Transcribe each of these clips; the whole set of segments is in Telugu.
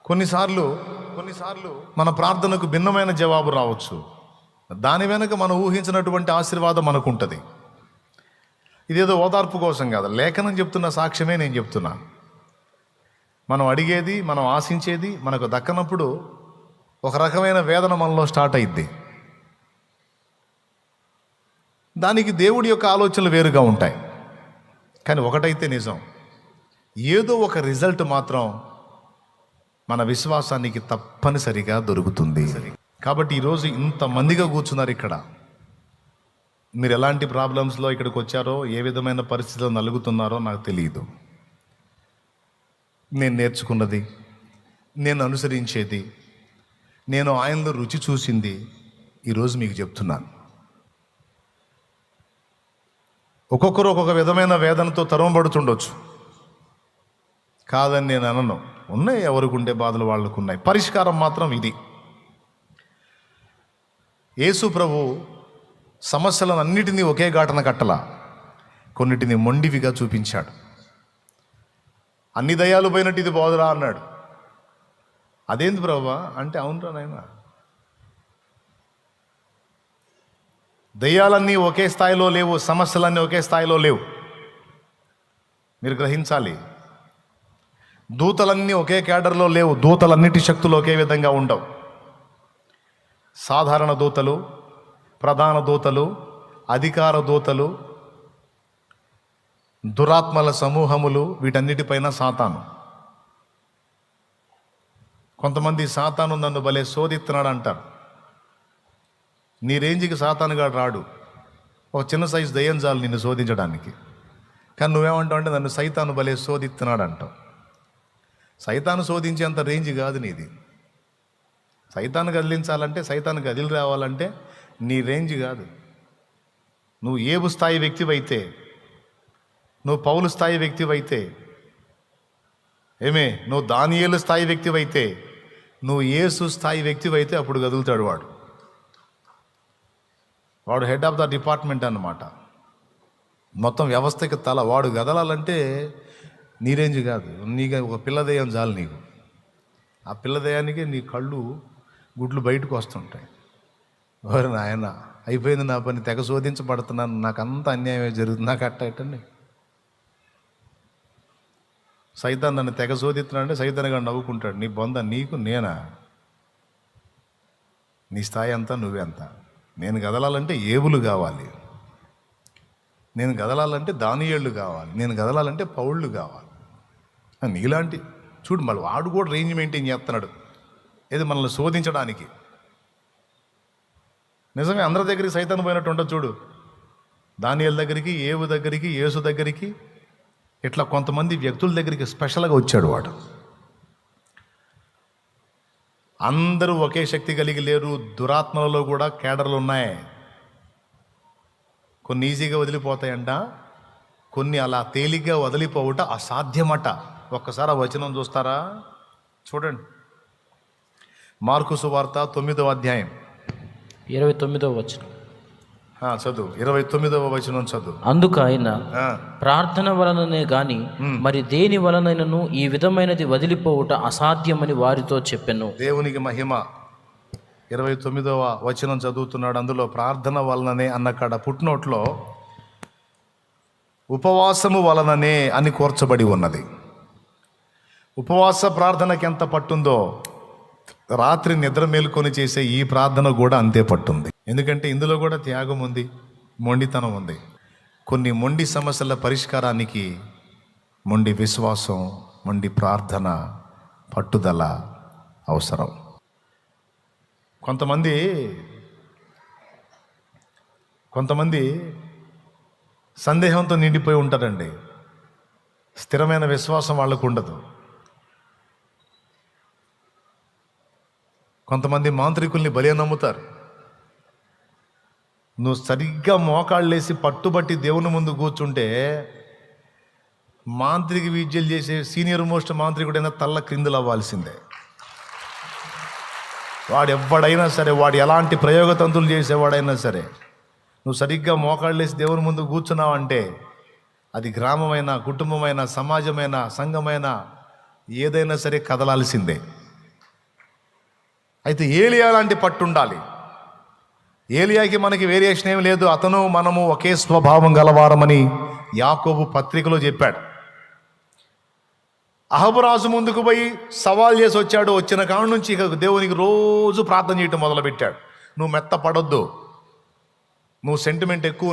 కొన్నిసార్లు మన ప్రార్థనకు భిన్నమైన జవాబు రావచ్చు. దాని వెనుక మనం ఊహించినటువంటి ఆశీర్వాదం మనకుంటుంది. ఇదేదో ఓదార్పు కోసం కాదు, లేఖనం చెప్తున్న సాక్ష్యమే నేను చెప్తున్నా. మనం అడిగేది, మనం ఆశించేది మనకు దక్కనప్పుడు ఒక రకమైన వేదన మనలో స్టార్ట్ అయ్యిద్ది. దానికి దేవుడి యొక్క ఆలోచనలు వేరుగా ఉంటాయి. కానీ ఒకటైతే నిజం, ఏదో ఒక రిజల్ట్ మాత్రం మన విశ్వాసానికి తప్పనిసరిగా దొరుకుతుంది. కాబట్టి ఈరోజు ఇంతమందిగా కూర్చున్నారు ఇక్కడ. మీరు ఎలాంటి ప్రాబ్లమ్స్లో ఇక్కడికి వచ్చారో, ఏ విధమైన పరిస్థితుల్లో నలుగుతున్నారో నాకు తెలియదు. నేను నేర్చుకున్నది, నేను అనుసరించేది, నేను ఆయనలో రుచి చూసింది ఈరోజు మీకు చెప్తున్నాను. ఒక్కొక్కరు ఒక్కొక్క విధమైన వేదనతో తరమబడుతుండొచ్చు, కాదని నేను అనను. ఉన్నాయి, ఎవరికి ఉండే బాధలు వాళ్ళకు ఉన్నాయి. పరిష్కారం మాత్రం ఇది. యేసు ప్రభు సమస్యలను అన్నిటినీ ఒకే ఘాటన కట్టల, కొన్నిటిని మొండివిగా చూపించాడు. అన్ని దయ్యాలు పోయినట్టు ఇది బోధరా అన్నాడు. అదేంది ప్రభా అంటే, అవునరా నాయనా, దయ్యాలన్నీ ఒకే స్థాయిలో లేవు, సమస్యలన్నీ ఒకే స్థాయిలో లేవు. మీరు గ్రహించాలి. దూతలన్నీ ఒకే క్యాడర్లో లేవు, దూతలన్నిటి శక్తులు ఒకే విధంగా ఉండవు. సాధారణ దూతలు, ప్రధాన దూతలు, అధికార దూతలు, దురాత్మల సమూహములు, వీటన్నిటిపైన సాతాను. కొంతమంది సాతాను నన్ను భలే శోధిస్తున్నాడు అంటారు. నీ రేంజ్కి సాతానుగా రాడు, ఒక చిన్న సైజు దయ్యం చాలు నిన్ను శోధించడానికి. కానీ నువ్వేమంటావు అంటే, నన్ను సైతాను భలే శోధిస్తున్నాడు అంటావు. సైతాను శోధించేంత రేంజ్ కాదు నీది. సైతాను కదిలించాలంటే, సైతాను కదిలి రావాలంటే నీ రేంజ్ కాదు. నువ్వు ఏబు స్థాయి వ్యక్తివైతే, నువ్వు పౌలు స్థాయి వ్యక్తివైతే, నువ్వు దానియేలు స్థాయి వ్యక్తివైతే, నువ్వు యేసు స్థాయి వ్యక్తివైతే అప్పుడు కదులుతాడు వాడు. వాడు హెడ్ ఆఫ్ ద డిపార్ట్మెంట్ అన్నమాట, మొత్తం వ్యవస్థకి తల. వాడు కదలాలంటే నీ రేంజ్ కాదు. నీకు ఒక పిల్లదయ్యం చాలు నీకు. ఆ పిల్లదయానికి నీ కళ్ళు గుడ్లు బయటకు వస్తుంటాయి. ఎవరు నాయన, అయిపోయింది నా పని, తెగ శోధించబడుతున్నాను, నాకు అంత అన్యాయమే జరుగుతుంది, నాకు అట్టండి. సైతాన్ నన్ను తెగ శోధిస్తున్నాడంటే సైతాన్గా నవ్వుకుంటాడు. నీ బొంద, నీకు నేనా? నీ స్థాయి అంతా నువ్వెంత? నేను కదలాలంటే ఏబులు కావాలి, నేను కదలాలంటే దానియేళ్ళు కావాలి, నేను కదలాలంటే పౌళ్ళు కావాలి. నీలాంటి చూడు, మళ్ళీ వాడు కూడా రేంజ్ మెయింటైన్ చేస్తున్నాడు, ఏది మనల్ని శోధించడానికి. నిజమే, అందరి దగ్గరికి సైతాన్ పోయినట్టు ఉంటుంది చూడు. దానియేలు దగ్గరికి, ఏబు దగ్గరికి, యేసు దగ్గరికి, ఇట్లా కొంతమంది వ్యక్తుల దగ్గరికి స్పెషల్గా వచ్చాడు వాడు. అందరూ ఒకే శక్తి కలిగి లేరు. దురాత్మలలో కూడా కేడర్లు ఉన్నాయి. కొన్ని ఈజీగా వదిలిపోతాయంట, కొన్ని అలా తేలిగ్గా వదిలిపోవుట అసాధ్యమట. ఒక్కసారి ఆ వచనం చూస్తారా? చూడండి, మార్కు సువార్త 9వ అధ్యాయం 29వ వచనం చదువు. 29వ వచనం చదువు. అందుకు ఆయన, ప్రార్థన వలననే గాని మరి దేని వలనైనను ఈ విధమైనది వదిలిపోవుట అసాధ్యమని వారితో చెప్పెను. దేవునికి మహిమ. 29వ వచనం చదువుతున్నాడు. అందులో ప్రార్థన వలననే అన్నకాడ పుట్టినోట్లో ఉపవాసము వలననే అని కూర్చబడి ఉన్నది. ఉపవాస ప్రార్థనకి ఎంత పట్టుందో, రాత్రి నిద్ర మేలుకొని చేసే ఈ ప్రార్థన కూడా అంతే పట్టుంది. ఎందుకంటే ఇందులో కూడా త్యాగం ఉంది, మొండితనం ఉంది. కొన్ని మొండి సమస్యల పరిష్కారానికి మొండి విశ్వాసం, మొండి ప్రార్థన, పట్టుదల అవసరం. కొంతమంది సందేహంతో నిండిపోయి ఉంటారండి. స్థిరమైన విశ్వాసం వాళ్ళకు ఉండదు. కొంతమంది మాంత్రికుల్ని బలి నమ్ముతారు. నువ్వు సరిగ్గా మోకాళ్ళేసి పట్టుబట్టి దేవుని ముందు కూర్చుంటే, మాంత్రిక విద్యలు చేసే సీనియర్ మోస్ట్ మాంత్రికుడైనా తల్ల క్రిందులు అవ్వాల్సిందే. వాడు ఎవడైనా సరే, వాడు ఎలాంటి ప్రయోగతంతులు చేసేవాడైనా సరే, నువ్వు సరిగ్గా మోకాళ్ళేసి దేవుని ముందు కూర్చున్నావంటే, అది గ్రామమైనా, కుటుంబమైనా, సమాజమైనా, సంఘమైనా, ఏదైనా సరే కదలాల్సిందే. అయితే ఏలియా లాంటి పట్టు ఉండాలి. ఏలియాకి మనకి వేరియేషన్ ఏం లేదు. అతను మనము ఒకే స్వభావం గలవారమని యాకోబు పత్రికలో చెప్పాడు. అహబు రాజు ముందుకు పోయి సవాల్ చేసి వచ్చాడు. వచ్చిన కాడ నుంచి ఇక దేవునికి రోజు ప్రార్థన చేయటం మొదలుపెట్టాడు. నువ్వు మెత్తపడొద్దు, నువ్వు సెంటిమెంట్ ఎక్కువ,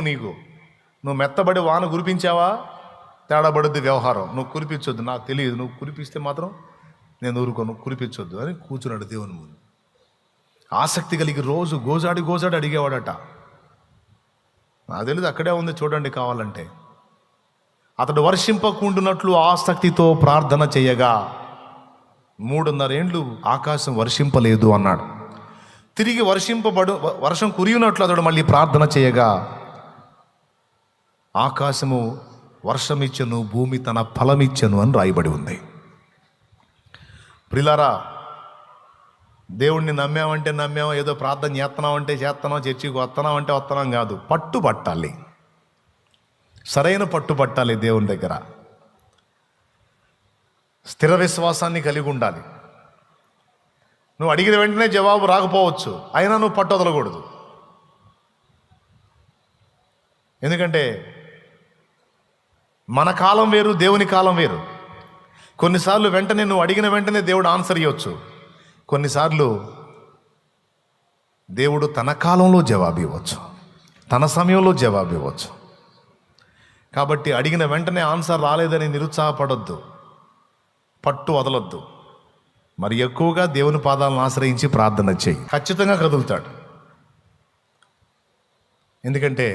నువ్వు మెత్తబడి వాన కురిపించావా తేడా పడుద్ది వ్యవహారం, నువ్వు కురిపించొద్దు, నాకు తెలియదు, నువ్వు కురిపిస్తే మాత్రం నేను ఊరుకోను, కురిపించొద్దు అని కూర్చున్నాడు దేవుని ముందు. ఆసక్తి కలిగి రోజు గోజాడి అడిగేవాడట. నాకు తెలియదు, అక్కడే ఉంది చూడండి కావాలంటే. అతడు వర్షింపకుండునట్లు ఆసక్తితో ప్రార్థన చేయగా 3.5 ఏండ్లు ఆకాశం వర్షింపలేదు అన్నాడు. తిరిగి వర్షం కురియునట్లు అతడు మళ్ళీ ప్రార్థన చేయగా ఆకాశము వర్షమిచ్చెను, భూమి తన ఫలమిచ్చెను అని రాయబడి ఉంది. ప్రిలారా, దేవుణ్ణి నమ్మామంటే నమ్మాము, ఏదో ప్రార్థన చేస్తున్నామంటే చేస్తున్నాం, చర్చికి వస్తున్నామంటే వస్తున్నాం కాదు. పట్టుబట్టాలి, సరైన పట్టుబట్టాలి దేవుని దగ్గర. స్థిర విశ్వాసాన్ని కలిగి ఉండాలి. నువ్వు అడిగిన వెంటనే జవాబు రాకపోవచ్చు, అయినా నువ్వు పట్టు వదలకూడదు. ఎందుకంటే మన కాలం వేరు, దేవుని కాలం వేరు. కొన్నిసార్లు వెంటనే నువ్వు అడిగిన వెంటనే దేవుడు ఆన్సర్ ఇవ్వచ్చు. కొన్నిసార్లు దేవుడు తన కాలంలో జవాబు ఇవ్వచ్చు, తన సమయంలో జవాబు ఇవ్వచ్చు. కాబట్టి అడిగిన వెంటనే ఆన్సర్ రాలేదని నిరుత్సాహపడొద్దు, పట్టు వదలొద్దు. మరి ఎక్కువగా దేవుని పాదాలను ఆశ్రయించి ప్రార్థన చేయి, ఖచ్చితంగా కదులుతాడు. ఎందుకంటే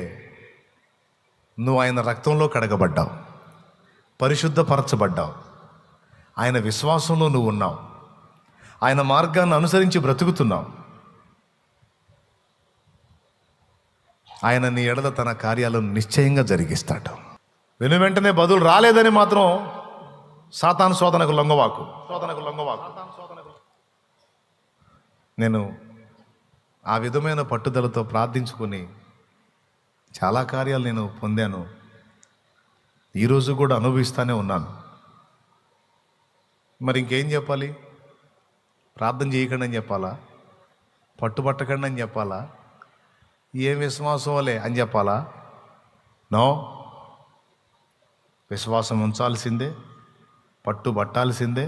నువ్వు ఆయన రక్తంలో కడగబడ్డావు, పరిశుద్ధపరచబడ్డావు, ఆయన విశ్వాసంలో నువ్వు ఉన్నావు, ఆయన మార్గాన్ని అనుసరించి బ్రతుకుతున్నావు. ఆయన నీ ఎడల తన కార్యాలను నిశ్చయంగా జరిగిస్తాడు. వెను వెంటనే బదులు రాలేదని మాత్రం సాతాను శోధనకు లొంగవాకు. నేను ఆ విధమైన పట్టుదలతో ప్రార్థించుకొని చాలా కార్యాలు నేను పొందాను. ఈరోజు కూడా అనుభవిస్తూనే ఉన్నాను. మరి ఇంకేం చెప్పాలి? ప్రార్థన చేయకండి అని చెప్పాలా? పట్టుబట్టకండి అని చెప్పాలా? ఏం విశ్వాసంలే అని చెప్పాలా? నో, విశ్వాసం ఉంచాల్సిందే, పట్టుబట్టాల్సిందే,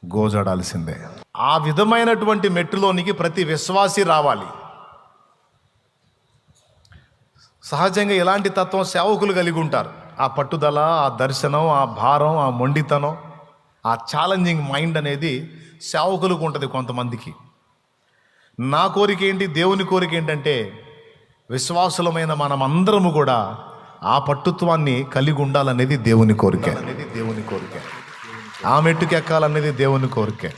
గోజాడాల్సిందే. ఆ విధమైనటువంటి మెట్టులోనికి ప్రతి విశ్వాసి రావాలి. సహజంగా ఇలాంటి తత్వం సేవకులు కలిగి ఉంటారు. ఆ పట్టుదల, ఆ దర్శనం, ఆ భారం, ఆ మొండితనం, ఆ ఛాలెంజింగ్ మైండ్ అనేది సేవకులకు ఉంటుంది కొంతమందికి. నా కోరిక ఏంటి, దేవుని కోరిక ఏంటంటే విశ్వాసులమైన మనమందరము కూడా ఆ పట్టుత్వాన్ని కలిగి ఉండాలనేది దేవుని కోరిక. ఆ మెట్టుకు ఎక్కాలనేది దేవుని కోరికే.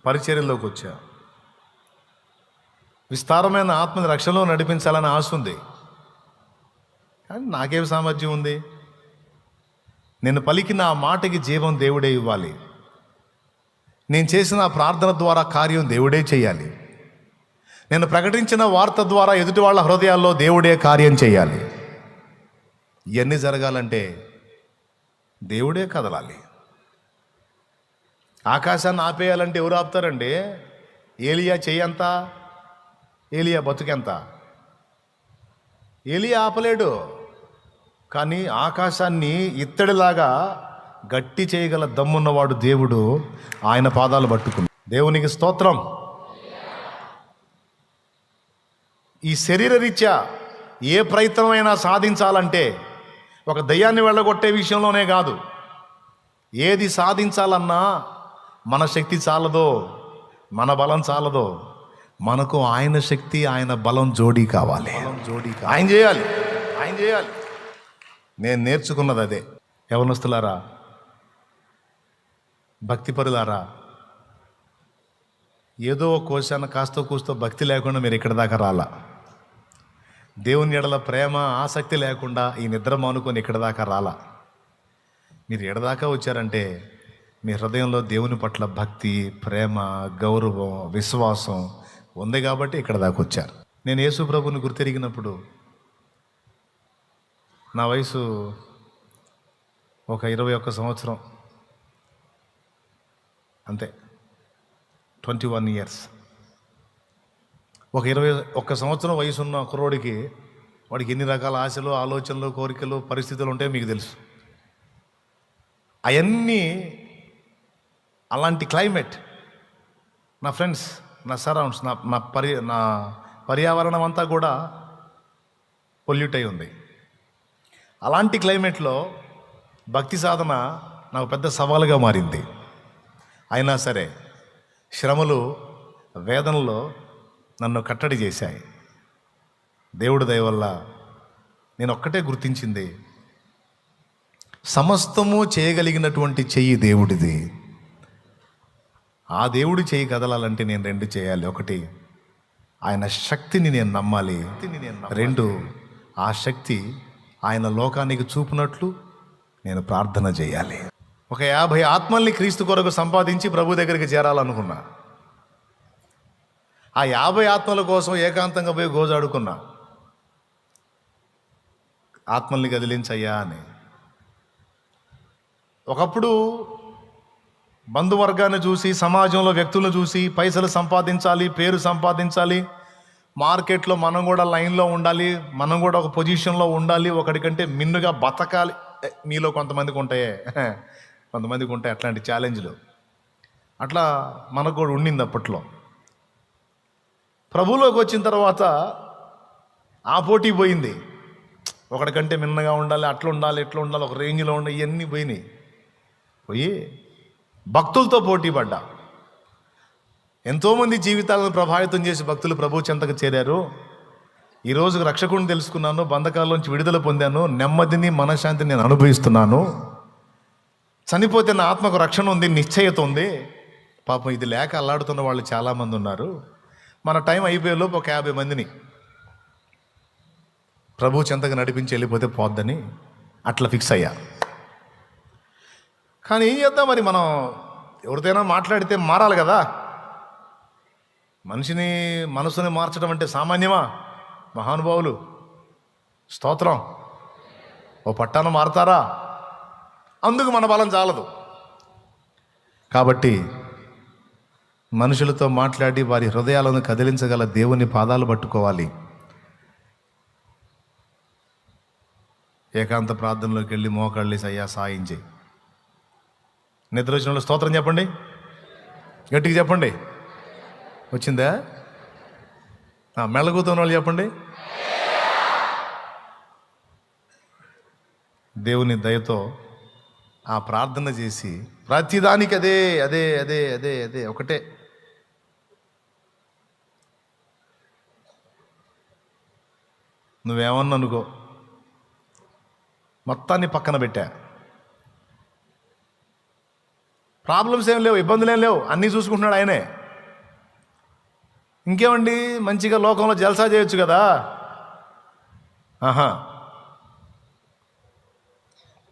పరిచర్యలోకి వచ్చా. విస్తారమైన ఆత్మని రక్షణలో నడిపించాలని ఆశ ఉంది, కానీ నాకేం సామర్థ్యం ఉంది? నేను పలికిన ఆ మాటకి జీవం దేవుడే ఇవ్వాలి. నేను చేసిన ప్రార్థన ద్వారా కార్యం దేవుడే చేయాలి. నేను ప్రకటించిన వార్త ద్వారా ఎదుటి వాళ్ళ హృదయాల్లో దేవుడే కార్యం చేయాలి. ఇవన్నీ జరగాలంటే దేవుడే కదలాలి. ఆకాశాన్ని ఆపేయాలంటే ఎవరు ఆపుతారండి? ఏలియా చెయ్యంత, ఏలియా బతుకెంత? ఏలియా ఆపలేడు, కానీ ఆకాశాన్ని ఇత్తడిలాగా గట్టి చేయగల దమ్మున్నవాడు దేవుడు. ఆయన పాదాలు పట్టుకుని దేవునికి స్తోత్రం. ఈ శరీర రీత్యా ఏ ప్రయత్నమైనా సాధించాలంటే ఒక దయ్యాన్ని వెళ్ళగొట్టే విషయంలోనే కాదు, ఏది సాధించాలన్నా మన శక్తి చాలదో, మన బలం చాలదో, మనకు ఆయన శక్తి, ఆయన బలం జోడీ కావాలి. ఆయన చేయాలి. నేను నేర్చుకున్నది అదే. యవనస్తులారా, భక్తిపరులారా, ఏదో కోశాన కాస్తో కూస్తో భక్తి లేకుండా మీరు ఇక్కడ దాకా రాలా. దేవుని ఎడల ప్రేమ, ఆసక్తి లేకుండా ఈ నిద్ర మానుకొని ఇక్కడ దాకా రాలా. మీరు ఎడదాకా వచ్చారంటే మీ హృదయంలో దేవుని పట్ల భక్తి, ప్రేమ, గౌరవం, విశ్వాసం ఉంది కాబట్టి ఇక్కడ దాకా వచ్చారు. నేను యేసు ప్రభుని గుర్తెరిగినప్పుడు నా వయసు ఒక 21 సంవత్సరం అంతే, 21 ఇయర్స్. ఒక 21 సంవత్సరం వయసున్న కుర్రోడికి వాడికి ఎన్ని రకాల ఆశలు, ఆలోచనలు, కోరికలు, పరిస్థితులు ఉంటాయో మీకు తెలుసు. అవన్నీ అలాంటి క్లైమేట్, నా ఫ్రెండ్స్, నా సరౌండ్స్, నా పర్యావరణం అంతా కూడా పొల్యూట్ అయి ఉంది. అలాంటి క్లైమేట్లో భక్తి సాధన నాకు పెద్ద సవాలుగా మారింది. అయినా సరే శ్రమలు, వేదనలో నన్ను కట్టడి చేశాయి. దేవుడి దయ వల్ల నేను ఒక్కటే గుర్తించింది, సమస్తము చేయగలిగినటువంటి చెయ్యి దేవుడిది. ఆ దేవుడి చెయ్యి కదలాలంటే నేను 2 చేయాలి. ఒకటి, ఆయన శక్తిని నేను నమ్మాలి. 2, ఆ శక్తి ఆయన లోకానికి చూపినట్లు నేను ప్రార్థన చేయాలి. ఒక 50 ఆత్మల్ని క్రీస్తు కొరకు సంపాదించి ప్రభు దగ్గరికి చేరాలనుకున్నా. ఆ 50 ఆత్మల కోసం ఏకాంతంగా పోయి గోజాడుకున్నా, ఆత్మల్ని కదిలించయ్యా అని. ఒకప్పుడు బంధువర్గాన్ని చూసి, సమాజంలో వ్యక్తులను చూసి పైసలు సంపాదించాలి, పేరు సంపాదించాలి, మార్కెట్లో మనం కూడా లైన్లో ఉండాలి, మనం కూడా ఒక పొజిషన్లో ఉండాలి, ఒకటికంటే మిన్నుగా బతకాలి. మీలో కొంతమందికి ఉంటాయి అట్లాంటి ఛాలెంజ్లు. అట్లా మనకు కూడా ఉండింది అప్పట్లో. ప్రభువులోకి వచ్చిన తర్వాత ఆ పోటీ పోయింది. ఒకటికంటే మిన్నగా ఉండాలి, అట్లా ఉండాలి, ఇట్లా ఉండాలి, ఒక రేంజ్లో ఉండాలి, ఇవన్నీ పోయి భక్తులతో పోటీ పడ్డా. ఎంతోమంది జీవితాలను ప్రభావితం చేసి భక్తులు ప్రభు చెంతకు చేరారు. ఈరోజు రక్షకుడిని తెలుసుకున్నాను, బంధకాల్లోంచి విడుదల పొందాను, నెమ్మదిని, మనశ్శాంతిని నేను అనుభవిస్తున్నాను. చనిపోతే నా ఆత్మకు రక్షణ ఉంది, నిశ్చయత ఉంది. పాపం ఇది లేక అల్లాడుతున్న వాళ్ళు చాలామంది ఉన్నారు. మన టైం అయిపోయేలోపు ఒక 50 మందిని ప్రభు చెంతకు నడిపించి వెళ్ళిపోతే పోద్దని అట్లా ఫిక్స్ అయ్యా. కానీ ఏం చేద్దాం మరి, మనం ఎవరితోనైనా మాట్లాడితే మారాలి కదా. మనసుని మార్చడం అంటే సామాన్యమా? మహానుభావులు, స్తోత్రం, ఓ పట్టాన మారుతారా? అందుకు మన బలం చాలదు. కాబట్టి మనుషులతో మాట్లాడి వారి హృదయాలను కదిలించగల దేవుని పాదాలు పట్టుకోవాలి. ఏకాంత ప్రార్థనలోకి వెళ్ళి మోకాళ్ళేసి అయ్యా సాయం చేయి. నిద్ర వచ్చిన వాళ్ళు స్తోత్రం చెప్పండి, గట్టిగా చెప్పండి. వచ్చిందా? మెళ్ళగూతున్న వాళ్ళు చెప్పండి. దేవుని దయతో ఆ ప్రార్థన చేసి ప్రతిదానికి అదే అదే అదే అదే అదే ఒకటే. నువ్వేమన్నా అనుకో, మొత్తాన్ని పక్కన పెట్టా. ప్రాబ్లమ్స్ ఏం లేవు, ఇబ్బందులు ఏం లేవు, అన్నీ చూసుకుంటున్నాడు ఆయనే. ఇంకేమండి, మంచిగా లోకంలో జల్సా చేయొచ్చు కదా.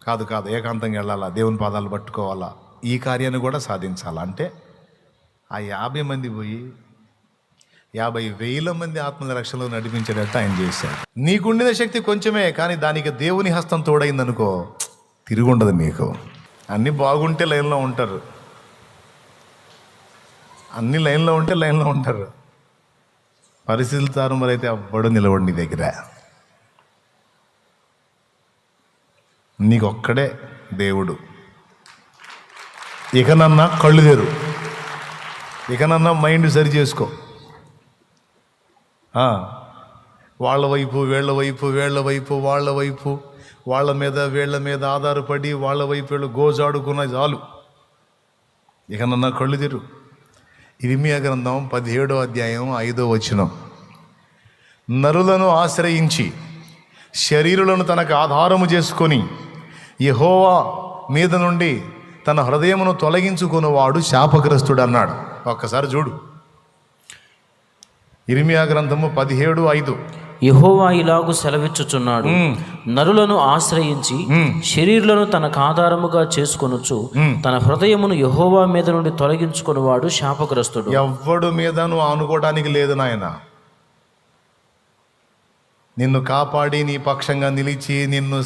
కాదు, ఏకాంతంగా వెళ్ళాలా, దేవుని పాదాలు పట్టుకోవాలా, ఈ కార్యాన్ని కూడా సాధించాలా. అంటే ఆ 50 మంది పోయి 50,000 మంది ఆత్మల రక్షణలో నడిపించేటట్టు ఆయన చేశాడు. నీకుండిన శక్తి కొంచెమే, కానీ దానికి దేవుని హస్తం తోడైందనుకో తిరుగుండదు నీకు. అన్నీ బాగుంటే లైన్లో ఉంటారు, అన్ని లైన్లో ఉంటే లైన్లో ఉంటారు. పరిస్థితులు తారుమారైతే అవ్వడు నిలబడి నీ దగ్గర. నీకొక్కడే దేవుడు. ఇకనన్నా కళ్ళు తెరు, ఇకనన్నా మైండ్ సరి చేసుకో. వాళ్ళ వైపు వీళ్ళ వైపు, వీళ్ళ వైపు వాళ్ళ వైపు, వాళ్ళ మీద వీళ్ళ మీద ఆధారపడి వాళ్ళ వైపు వీళ్ళు గోజాడుకున్న చాలు. ఇకనన్నా కళ్ళు తెరు. ఇర్మీయా గ్రంథం 17వ అధ్యాయం 5వ వచనం. నరులను ఆశ్రయించి శరీరులను తనకు ఆధారము చేసుకొని యెహోవా మీద నుండి తన హృదయమును తొలగించుకునేవాడు శాపగ్రస్తుడు అన్నాడు. ఒక్కసారి చూడు, ఇర్మీయా గ్రంథము 17:5. యెహోవా ఇలాగు సెలవిచ్చుచున్నాడు, నరులను ఆశ్రయించి శరీరులను తనకు ఆధారముగా చేసుకొనుచు తన హృదయమును యెహోవా మీద నుండి తొలగించుకునేవాడు శాపగ్రస్తుడు. ఎవ్వడు మీద నువ్వు ఆనుకోవడానికి లేదు నాయన. నిన్ను కాపాడి నీ పక్షంగా నిలిచి నిన్ను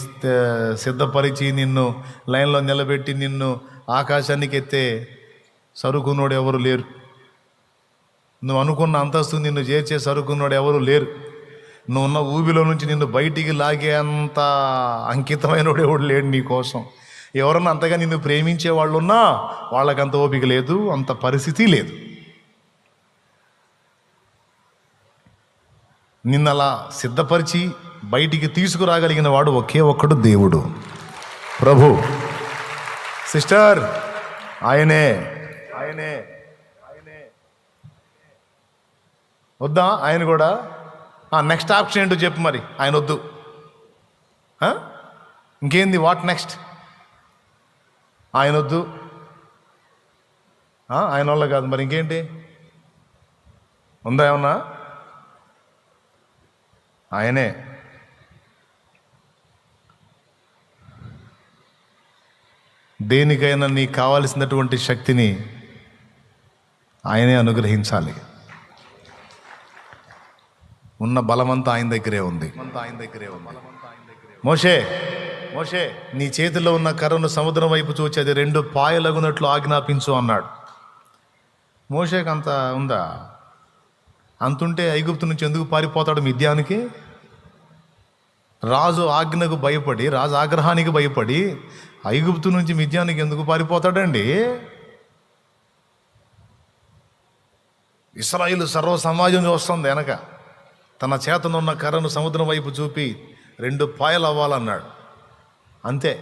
సిద్ధపరిచి నిన్ను లైన్లో నిలబెట్టి నిన్ను ఆకాశానికి ఎత్తే సరుకున్నోడు ఎవరు లేరు. నువ్వు అనుకున్న అంతస్తు నిన్ను చేర్చే సరుకున్నోడు ఎవరు లేరు. నువ్వు ఉన్న ఊబిలో నుంచి నిన్ను బయటికి లాగే అంత అంకితమైనోడు ఎవడు లేడు నీ కోసం. ఎవరన్నా అంతగా నిన్ను ప్రేమించే వాళ్ళు ఉన్నా వాళ్ళకంత ఓపిక లేదు, అంత పరిస్థితి లేదు. నిన్నలా సిద్ధపరిచి బయటికి తీసుకురాగలిగిన వాడు ఒకే ఒక్కడు దేవుడు, ప్రభు. సిస్టర్, ఆయనే ఆయనే ఆయనే వద్దా? ఆయన కూడా నెక్స్ట్ ఆప్షన్ ఏంటో చెప్పు మరి. ఆయన వద్దు, ఇంకేంది? What next? ఆయన వద్దు, ఆయన వల్ల కాదు, మరి ఇంకేంటి ఉందా ఏమన్నా? ఆయనే. దేనికైనా నీకు కావాల్సినటువంటి శక్తిని ఆయనే అనుగ్రహించాలి. ఉన్న బలమంతా ఆయన దగ్గరే ఉంది. మోషే మోషే నీ చేతిలో ఉన్న కర్రను సముద్రం వైపు చూచి అది 2 పాయలగునట్లు ఆజ్ఞాపించు అన్నాడు. మోషేకి అంత ఉందా? అంతుంటే ఐగుప్తు నుంచి ఎందుకు పారిపోతాడు మిద్యానికి? రాజు ఆజ్ఞకు భయపడి, రాజు ఆగ్రహానికి భయపడి ఐగుప్తు నుంచి మిద్యానికి ఎందుకు పారిపోతాడండి? ఇశ్రాయేలు సర్వ సమాజం చూస్తుంది వెనక. తన చేతనున్న కర్రను సముద్రం వైపు చూపి 2 పాయలు అవ్వాలన్నాడు. అంతే,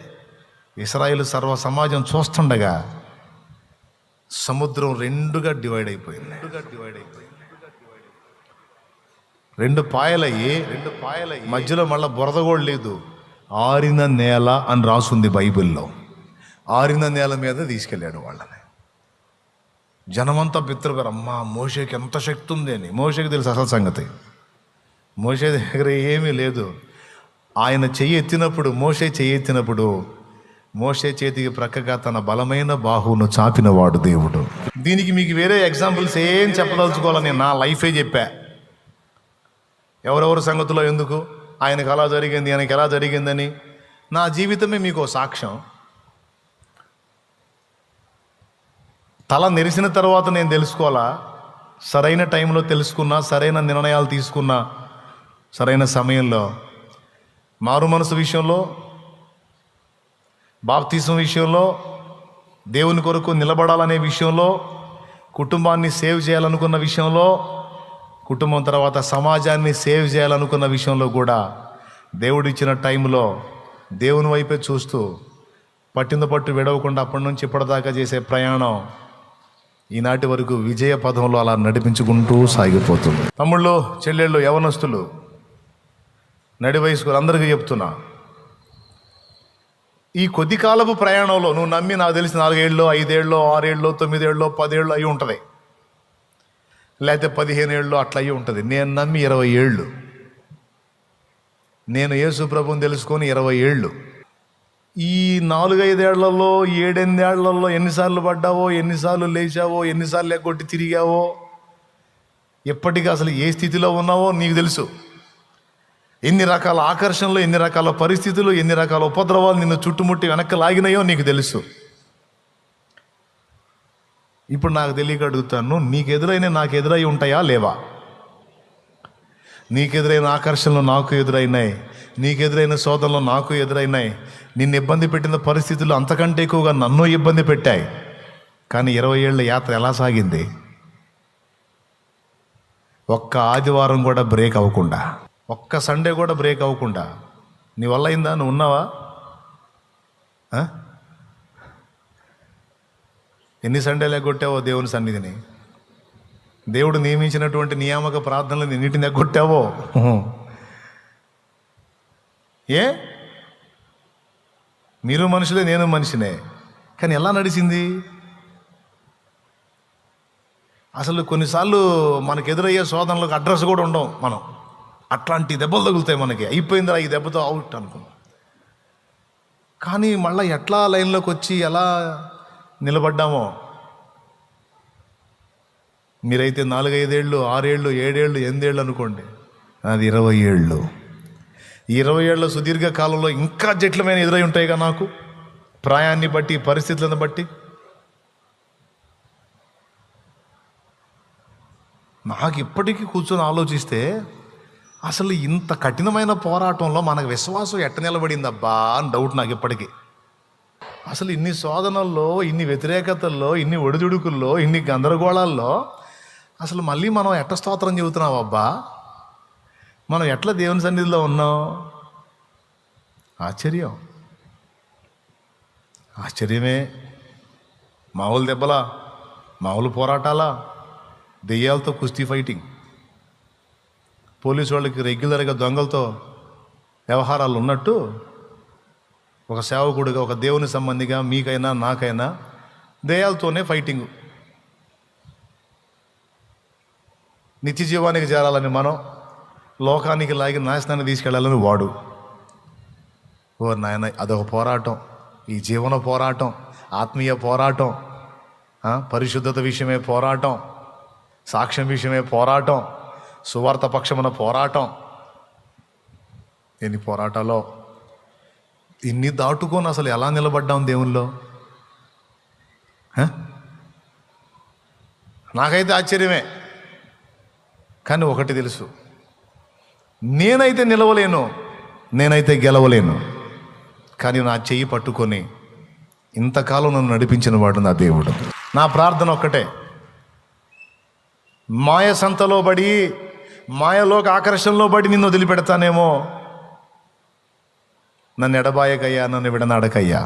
ఇశ్రాయేలు సర్వ సమాజం చూస్తుండగా సముద్రం 2గా డివైడ్ అయిపోయింది. 2 పాయలయ్యి మధ్యలో మళ్ళీ బురద కూడా లేదు. ఆరిన నేల అని రాసుంది బైబిల్లో. ఆరిన నేల మీద తీసుకెళ్ళాడు వాళ్ళని. జనమంతా పితృగారు, అమ్మా మోషేకి ఎంత శక్తి ఉంది అని. మోషేకి తెలుసు అసలు సంగతి. మోషే దగ్గర ఏమీ లేదు. ఆయన చెయ్యి ఎత్తినప్పుడు, మోషే చెయ్యి ఎత్తినప్పుడు మోషే చేతికి ప్రక్కగా తన బలమైన బాహువును చాపినవాడు దేవుడు. దీనికి మీకు వేరే ఎగ్జాంపుల్స్ ఏం చెప్పదలుచుకోవాలని నేను నా లైఫే చెప్పా. ఎవరెవరి సంగతిలో ఎందుకు, ఆయనకు అలా జరిగింది, ఆయనకి ఎలా జరిగిందని. నా జీవితమే మీకు సాక్ష్యం. తల నెరిసిన తర్వాత నేను తెలుసుకోవాలా, సరైన టైంలో తెలుసుకున్నా, సరైన నిర్ణయాలు తీసుకున్నా, సరైన సమయంలో. మారు మనసు విషయంలో, బాప్తిసం విషయంలో, దేవుని కొరకు నిలబడాలనే విషయంలో, కుటుంబాన్ని సేవ్ చేయాలనుకున్న విషయంలో, కుటుంబం తర్వాత సమాజాన్ని సేవ్ చేయాలనుకున్న విషయంలో కూడా దేవుడిచ్చిన టైంలో దేవుని వైపే చూస్తూ పట్టింద పట్టు విడవకుండా అప్పటి నుంచి ఇప్పటిదాకా చేసే ప్రయాణం ఈనాటి వరకు విజయ పదంలో అలా నడిపించుకుంటూ సాగిపోతుంది. తమ్ముళ్ళు, చెల్లెళ్ళు, యవనస్తులు, నడి వయస్కులు అందరికీ చెప్తున్నా, ఈ కొద్ది కాలపు ప్రయాణంలో నువ్వు నమ్మి నాకు తెలిసి 4 ఏళ్ళు, 5 ఏళ్ళు, 6 ఏళ్ళు, 9 ఏళ్ళు, 10 ఏళ్ళు అయి ఉంటుంది, లేకపోతే 15 ఏళ్ళు అట్లా అయ్యి ఉంటుంది. నేను నమ్మి 20 ఏళ్ళు. నేను యేసు ప్రభువుని తెలుసుకొని 20 ఏళ్ళు. ఈ 4-5 ఏళ్లలో, 7-8 ఏళ్లలో ఎన్నిసార్లు పడ్డావో, ఎన్నిసార్లు లేచావో, ఎన్నిసార్లు ఎగ్గొట్టి తిరిగావో, ఎప్పటికీ అసలు ఏ స్థితిలో ఉన్నావో నీకు తెలుసు. ఎన్ని రకాల ఆకర్షణలు, ఎన్ని రకాల పరిస్థితులు, ఎన్ని రకాల ఉపద్రవాలు నిన్ను చుట్టుముట్టి వెనక్కి లాగినాయో నీకు తెలుసు. ఇప్పుడు నాకు తెలియక అడుగుతాను, నీకు ఎదురైన నాకు ఎదురై ఉంటాయా లేవా? నీకెదురైన ఆకర్షణలు నాకు ఎదురైనాయి, నీకెదురైన శోధనలు నాకు ఎదురైనాయి. నిన్ను ఇబ్బంది పెట్టిన పరిస్థితులు అంతకంటే ఎక్కువగా నన్ను ఇబ్బంది పెట్టాయి. కానీ 20 ఏళ్ళ యాత్ర ఎలా సాగింది? ఒక్క ఆదివారం కూడా బ్రేక్ అవ్వకుండా, ఒక్క సండే కూడా బ్రేక్ అవ్వకుండా. నీ వల్ల అయిందా? నువ్వు ఉన్నావా? ఎన్ని సండేలు ఎగ్గొట్టావో దేవుని సన్నిధిని? దేవుడు నియమించినటువంటి నియామక ప్రార్థనలు ఎన్నిటిని ఎగ్గొట్టావో? ఏ మీరు మనుషులే, నేను మనిషినే. కానీ ఎలా నడిచింది? అసలు కొన్నిసార్లు మనకు ఎదురయ్యే శోధనలకు అడ్రస్ కూడా ఉండవు. మనం అట్లాంటి దెబ్బలు తగులుతాయి మనకి. అయిపోయిందిరా ఈ దెబ్బతో అవుట్ అనుకున్నాం. కానీ మళ్ళీ ఎట్లా లైన్లోకి వచ్చి ఎలా నిలబడ్డామో. మీరైతే 4-5 ఏళ్ళు, 6 ఏళ్ళు, 7 ఏళ్ళు, 8 ఏళ్ళు అనుకోండి. అది 20 ఏళ్ళు. 20 ఏళ్ల సుదీర్ఘ కాలంలో ఇంకా జటిలమైన ఎదురై ఉంటాయిగా నాకు, ప్రాయాన్ని బట్టి, పరిస్థితులను బట్టి. నాకు ఇప్పటికీ కూర్చొని ఆలోచిస్తే అసలు ఇంత కఠినమైన పోరాటంలో మనకు విశ్వాసం ఎట్ట నిలబడిందబ్బా అని డౌట్ నాకు ఇప్పటికీ. అసలు ఇన్ని శోధనల్లో, ఇన్ని వ్యతిరేకతల్లో, ఇన్ని ఒడిదుడుకుల్లో, ఇన్ని గందరగోళాల్లో అసలు మళ్ళీ మనం ఎట్ట స్తోత్రం చెబుతున్నాం అబ్బా, మనం ఎట్లా దేవుని సన్నిధిలో ఉన్నాం? ఆశ్చర్యమే. మామూలు దెబ్బలా, మామూలు పోరాటాలా, దెయ్యాలతో కుస్తీ ఫైటింగ్, పోలీసు వాళ్ళకి రెగ్యులర్గా దొంగలతో వ్యవహారాలు ఉన్నట్టు ఒక సేవకుడిగా, ఒక దేవుని సంబంధిగా మీకైనా నాకైనా దెయ్యాలతోనే ఫైటింగు. నిత్య జీవానికి చేరాలని మనం, లోకానికి లాగి నాశనాన్ని తీసుకెళ్ళాలని వాడు. ఓ నాయన, అదొక పోరాటం. ఈ జీవన పోరాటం, ఆత్మీయ పోరాటం, పరిశుద్ధత విషయమే పోరాటం, సాక్ష్యం విషయమే పోరాటం, సువార్త పక్షమున పోరాటం. ఎన్ని పోరాటాలో, ఇన్ని దాటుకొని అసలు ఎలా నిలబడ్డాం దేవుల్లో? నాకైతే ఆశ్చర్యమే. కానీ ఒకటి తెలుసు, నేనైతే నిలవలేను, నేనైతే గెలవలేను. కానీ నా చెయ్యి పట్టుకొని ఇంతకాలం నన్ను నడిపించిన వాడు నా దేవుడు. నా ప్రార్థన ఒక్కటే, మాయ సంతలో పడి, మాయలోక ఆకర్షణలో పడి నిన్ను వదిలిపెడతానేమో, నన్ను ఎడబాయకయ్యా, నన్ను విడనాడకయ్యా.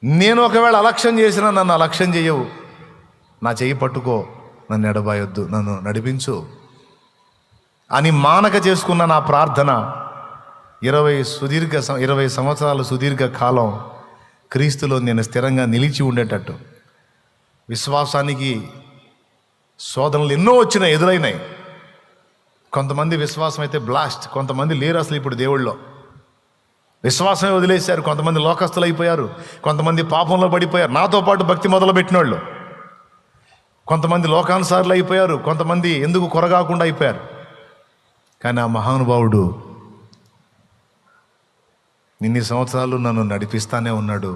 నేను ఒకవేళ అలక్ష్యం చేసినా నన్ను అలక్ష్యం చేయవు. నా చెయ్యి పట్టుకో, నన్ను ఎడబాయొద్దు, నన్ను నడిపించు అని మానక చేసుకున్న నా ప్రార్థన 20 సంవత్సరాల సుదీర్ఘ కాలం క్రీస్తులో నేను స్థిరంగా నిలిచి ఉండేటట్టు. విశ్వాసానికి శోధనలు ఎన్నో వచ్చినాయి, ఎదురైనాయి. కొంతమంది విశ్వాసం అయితే బ్లాస్ట్, కొంతమంది లేరు అసలు ఇప్పుడు దేవుళ్ళో. విశ్వాసమే వదిలేశారు. కొంతమంది లోకస్తులు అయిపోయారు, కొంతమంది పాపంలో పడిపోయారు, నాతో పాటు భక్తి మొదలుపెట్టిన వాళ్ళు. కొంతమంది లోకానుసారులు అయిపోయారు, కొంతమంది ఎందుకు కొరగాకుండా అయిపోయారు. కానీ ఆ మహానుభావుడు ఇన్ని సంవత్సరాలు నన్ను నడిపిస్తానే ఉన్నాడు,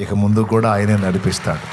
ఇక ముందు కూడా ఆయనే నడిపిస్తాడు.